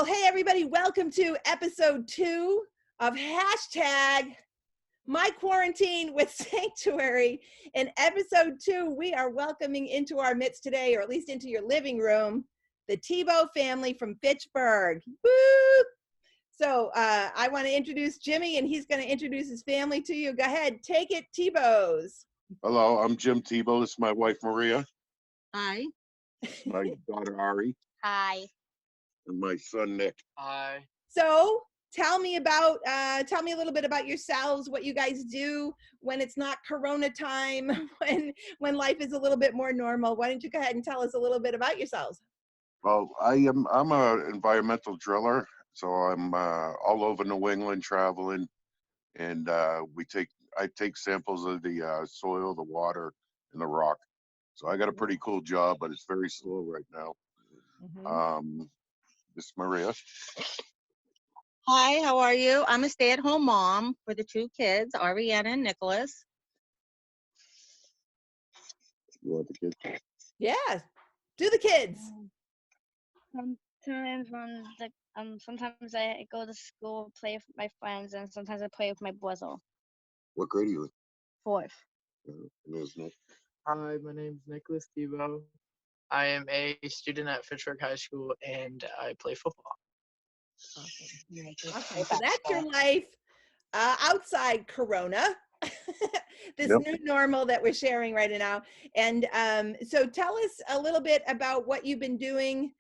Well, hey, everybody, welcome to episode 2 of hashtag My Quarantine with Sanctuary. In episode 2, we are welcoming into our midst today, or at least into your living room, the Thibault family from Fitchburg. Woo! So I want to introduce Jimmy, and he's going to introduce his family to you. Go ahead, take it, Thibaults. Hello, I'm Jim Thibault. This is my wife, Maria. Hi. My daughter, Ari. Hi. And my son, Nick. Hi. So tell me a little bit about yourselves, what you guys do when it's not Corona time, when life is a little bit more normal. Why don't you go ahead and tell us a little bit about yourselves? Well, I'm an environmental driller, so I'm all over New England traveling, and I take samples of the soil, the water, and the rock. So I got a pretty cool job, but it's very slow right now. Mm-hmm. This is Maria. Hi, how are you? I'm a stay-at-home mom for the 2 kids, Ariana and Nicholas. You want the kids? Yeah, do the kids. Sometimes sometimes I go to school, play with my friends, and sometimes I play with my brother. What grade are you in? 4th. There's Nick. Hi, my name is Nicholas Thibault. I am a student at Fitchburg High School and I play football. Awesome. So that's your life outside Corona, this new normal that we're sharing right now. And so tell us a little bit about what you've been doing,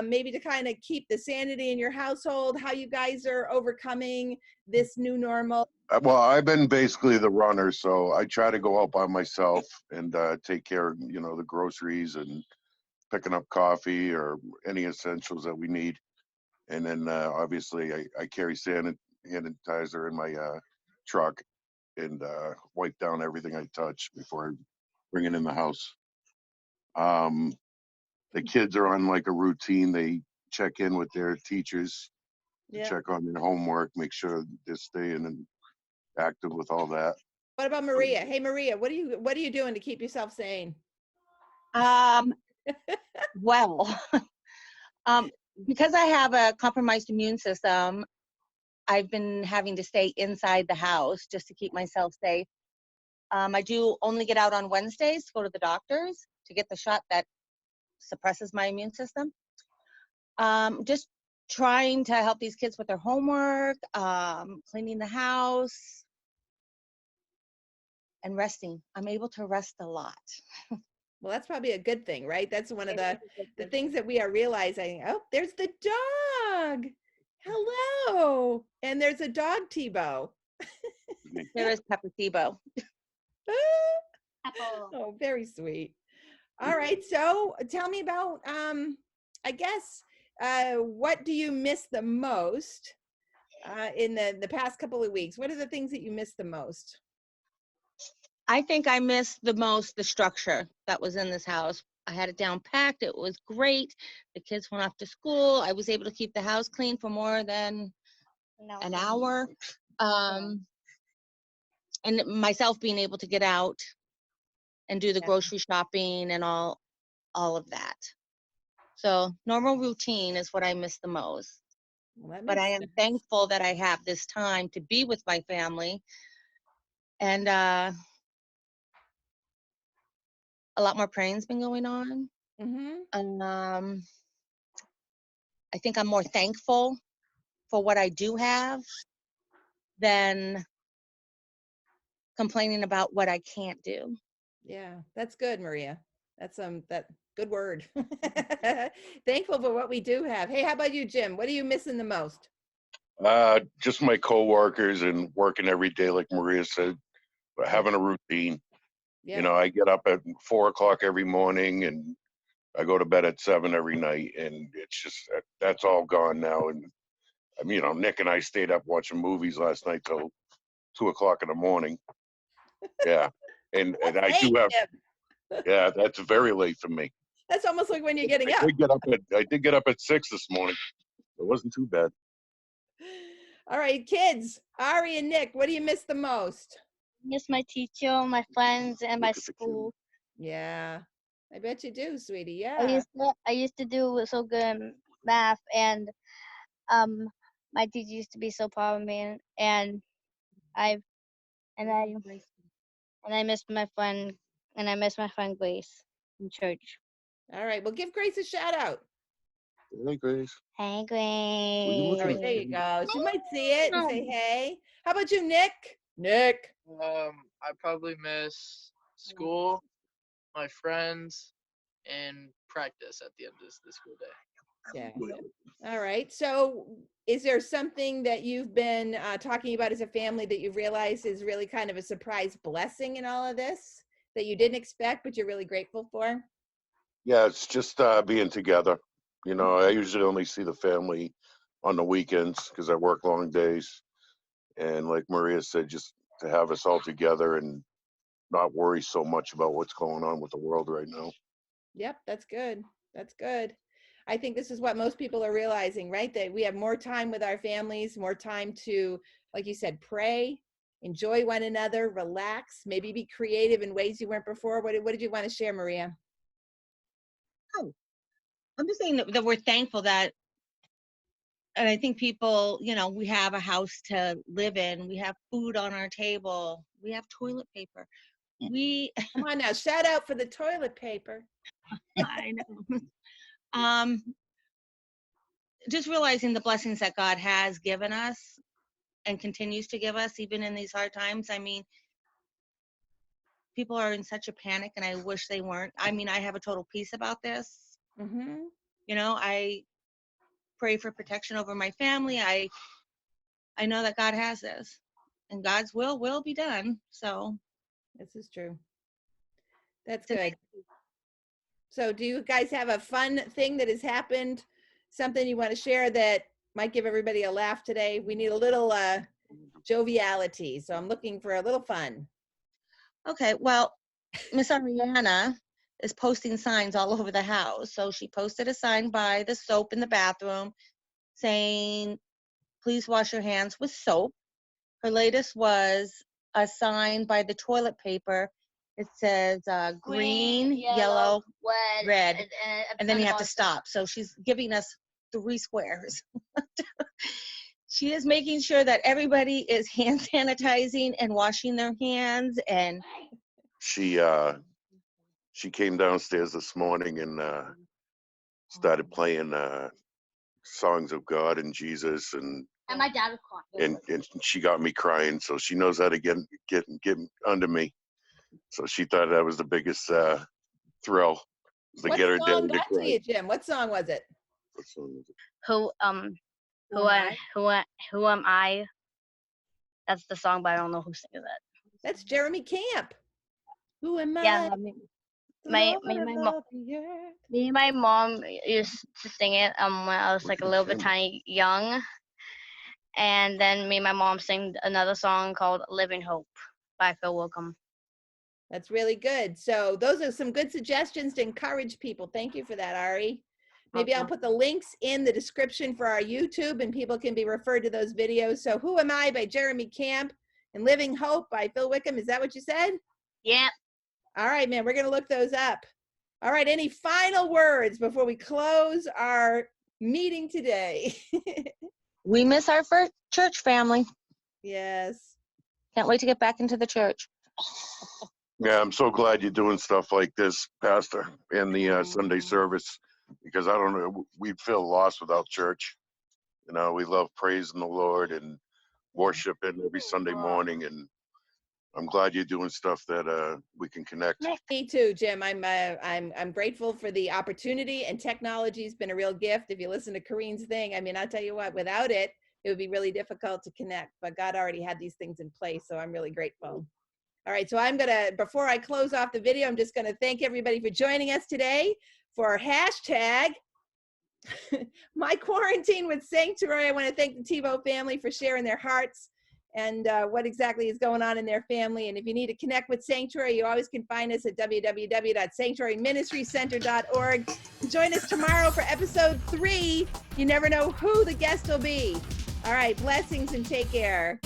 maybe to kind of keep the sanity in your household, how you guys are overcoming this new normal. Well, I've been basically the runner, so I try to go out by myself and take care of, the groceries and picking up coffee or any essentials that we need. And then obviously I carry sanitizer in my truck and wipe down everything I touch before I bring it in the house. The kids are on like a routine. They check in with their teachers to check on their homework, make sure they're staying and active with all that. What about Maria? Hey, Maria, what are you doing to keep yourself sane? Well, because I have a compromised immune system, I've been having to stay inside the house just to keep myself safe. I do only get out on Wednesdays to go to the doctors to get the shot that suppresses my immune system. Just trying to help these kids with their homework, cleaning the house, and resting. I'm able to rest a lot. Well, that's probably a good thing, right? That's one of the things that we are realizing. Oh, there's the dog. Hello. And there's a dog, Thibault. There is Pepper Thibault. Oh, very sweet. All right. So tell me about, I guess, what do you miss the most in the past couple of weeks? What are the things that you miss the most? I think I missed the most the structure that was in this house. I had it down packed. It was great. The kids went off to school. I was able to keep the house clean for more than an hour. And myself being able to get out and do the grocery shopping and all of that. So normal routine is what I miss the most. Well, but I am thankful that I have this time to be with my family. And a lot more praying's been going on. Mm-hmm. I think I'm more thankful for what I do have than complaining about what I can't do. Yeah, that's good, Maria. That's that good word. Thankful for what we do have. Hey, how about you, Jim? What are you missing the most? Just my coworkers and working every day, like Maria said, but having a routine. Yeah. I get up at 4 o'clock every morning and I go to bed at 7 every night, and it's just that's all gone now. And Nick and I stayed up watching movies last night till 2 o'clock in the morning. Yeah, and I do have. Yeah, that's very late for me. That's almost like when you're getting up. I did get up at 6 this morning. It wasn't too bad. All right, kids, Ari and Nick, what do you miss the most? Miss my teacher, my friends, and my school. Yeah, I bet you do, sweetie. Yeah. I used to do so good in math, and um my teacher used to be so proud of me, and I and I miss my friend, Grace in church. All right. Well, give Grace a shout out. Hey, Grace. Hey, you All right. looking There Grace. you go. She might see it and say, hey. How about you, Nick? Nick. I probably miss school, my friends, and practice at the end of the school day. Yeah. All right. So, is there something that you've been talking about as a family that you've realized is really kind of a surprise blessing in all of this that you didn't expect, but you're really grateful for? Yeah, it's just being together. You know, I usually only see the family on the weekends because I work long days. And like Maria said, just to have us all together and not worry so much about what's going on with the world right now. Yep, that's good. That's good. I think this is what most people are realizing, right? That we have more time with our families, more time to, like you said, pray, enjoy one another, relax, maybe be creative in ways you weren't before. What did you want to share, Maria? Oh, I'm just saying that we're thankful that, and I think people, we have a house to live in. We have food on our table. We have toilet paper. Come on now, shout out for the toilet paper. I know. Just realizing the blessings that God has given us and continues to give us, even in these hard times. I mean, people are in such a panic, and I wish they weren't. I mean, I have a total peace about this. Mm-hmm. I pray for protection over my family. I know that God has this, and God's will be done. So This is true. That's good. So do you guys have a fun thing that has happened? Something you want to share that might give everybody a laugh today? We need a little joviality. So I'm looking for a little fun. Okay, well, Miss Ariana is posting signs all over the house. So she posted a sign by the soap in the bathroom saying, please wash your hands with soap. Her latest was a sign by the toilet paper. It says green, yellow, red, and then you have to stop. So she's giving us 3 squares. She is making sure that everybody is hand sanitizing and washing their hands. And She came downstairs this morning and started playing songs of God and Jesus, and my dad was crying. and she got me crying. So she knows how to get under me. So she thought that was the biggest thrill, was to What get her song down to got to cry. you, Jim? What song was it? What song was it? Who am I? That's the song, but I don't know who sings it. That's Jeremy Camp. Who am Yeah, I? me and my mom used to sing it when I was like a little bit tiny young, and then me and my mom sang another song called "Living Hope" by Phil Wickham. That's really good. So those are some good suggestions to encourage people. Thank you for that, Ari. Maybe I'll put the links in the description for our YouTube, and people can be referred to those videos. So Who Am I by Jeremy Camp and Living Hope by Phil Wickham. Is that what you said? Yep. All right, man, we're going to look those up. All right, any final words before we close our meeting today? we miss our first church family. Yes. Can't wait to get back into the church. Yeah, I'm so glad you're doing stuff like this, Pastor, in the Sunday service, because I don't know, we'd feel lost without church. You know, we love praising the Lord and worshiping every Sunday morning, and I'm glad you're doing stuff that we can connect. Me too, Jim. I'm grateful for the opportunity, and technology's been a real gift. If you listen to Kareen's thing, I mean, I'll tell you what, without it, it would be really difficult to connect, but God already had these things in place, so I'm really grateful. All right, so before I close off the video, I'm just gonna thank everybody for joining us today for our hashtag, My Quarantine with Sanctuary. I wanna thank the Thibault family for sharing their hearts and what exactly is going on in their family. And if you need to connect with Sanctuary, you always can find us at www.sanctuaryministrycenter.org. Join us tomorrow for episode 3. You never know who the guest will be. All right, blessings and take care.